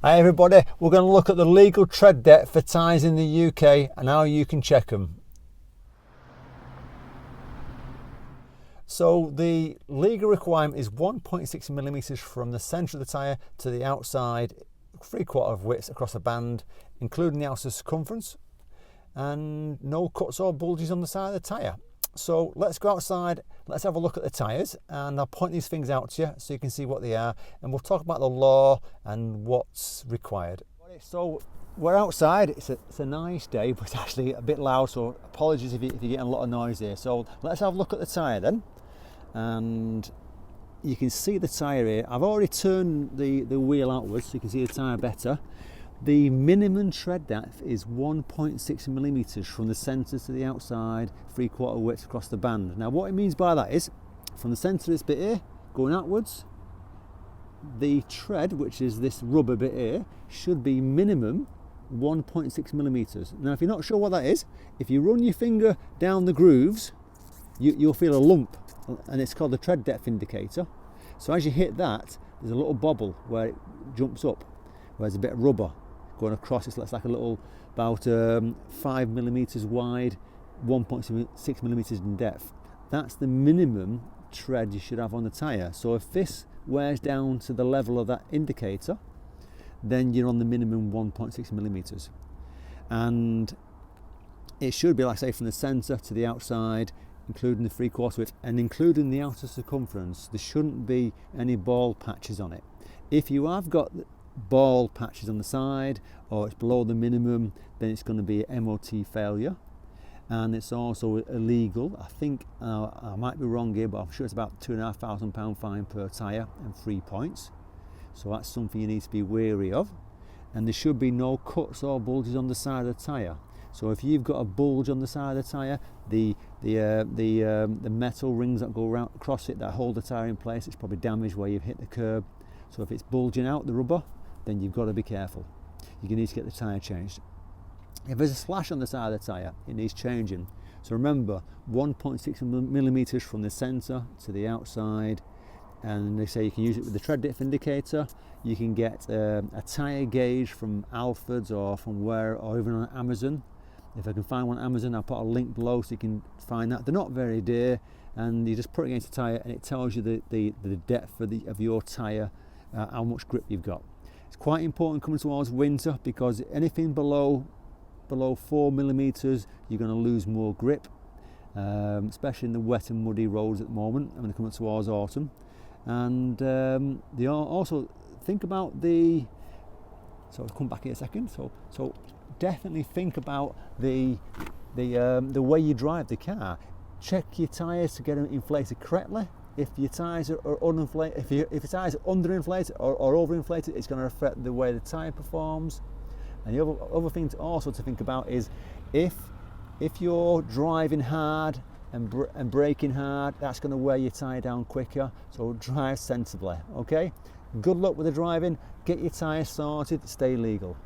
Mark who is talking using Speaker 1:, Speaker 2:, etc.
Speaker 1: Hi everybody, we're going to look at the legal tread depth for tyres in the UK and how you can check them. So the legal requirement is 1.6mm from the centre of the tyre to the outside, 3/4 of width across the band, including the outer circumference, and no cuts or bulges on the side of the tyre. So let's go outside, let's have a look at the tyres, and I'll point these things out to you so you can see what they are, and we'll talk about the law and what's required. So we're outside, it's a nice day, but it's actually a bit loud, so apologies if you're getting a lot of noise here. So let's have a look at the tyre then, and you can see the tyre here. I've already turned the wheel outwards so you can see the tyre better. The minimum tread depth is 1.6mm from the centre to the outside, 3/4 width across the band. Now what it means by that is, from the centre of this bit here, going outwards, the tread, which is this rubber bit here, should be minimum 1.6mm. Now if you're not sure what that is, if you run your finger down the grooves, you'll feel a lump, and it's called the tread depth indicator. So as you hit that, there's a little bobble where it jumps up, where there's a bit of rubber going across. It's like a little, about 5mm wide, 1.6mm in depth. That's the minimum tread you should have on the tyre. So if this wears down to the level of that indicator, then you're on the minimum 1.6mm. And it should be, like I say, from the centre to the outside, including the 3/4 width and including the outer circumference. There shouldn't be any bald patches on it. If you have got bald patches on the side, or it's below the minimum, then it's going to be an MOT failure, and it's also illegal. I think I might be wrong here, but I'm sure it's about £2,500 fine per tyre and 3 points. So that's something you need to be wary of. And there should be no cuts or bulges on the side of the tyre. So if you've got a bulge on the side of the tyre, the metal rings that go around across it that hold the tyre in place, it's probably damaged where you've hit the curb. So if it's bulging out the rubber, then you've got to be careful. You need to get the tyre changed. If there's a slash on the side of the tyre, it needs changing. So remember, 1.6mm from the centre to the outside, and they say you can use it with the tread depth indicator. You can get a tyre gauge from Alfred's or from or even on Amazon. If I can find one on Amazon, I'll put a link below so you can find that. They're not very dear, and you just put it against the tyre and it tells you the depth of your tyre, how much grip you've got. It's quite important coming towards winter, because anything below 4mm, you're going to lose more grip, especially in the wet and muddy roads at the moment. I'm going to come towards autumn, and they also think about so I'll come back in a second. So definitely think about the way you drive the car. Check your tyres to get them inflated correctly. If your tyres are uninflated, if your tyres are underinflated or overinflated, it's going to affect the way the tyre performs. And the other thing also to think about is if you're driving hard and braking hard, that's going to wear your tyre down quicker. So drive sensibly. Okay. Good luck with the driving. Get your tyres sorted. Stay legal.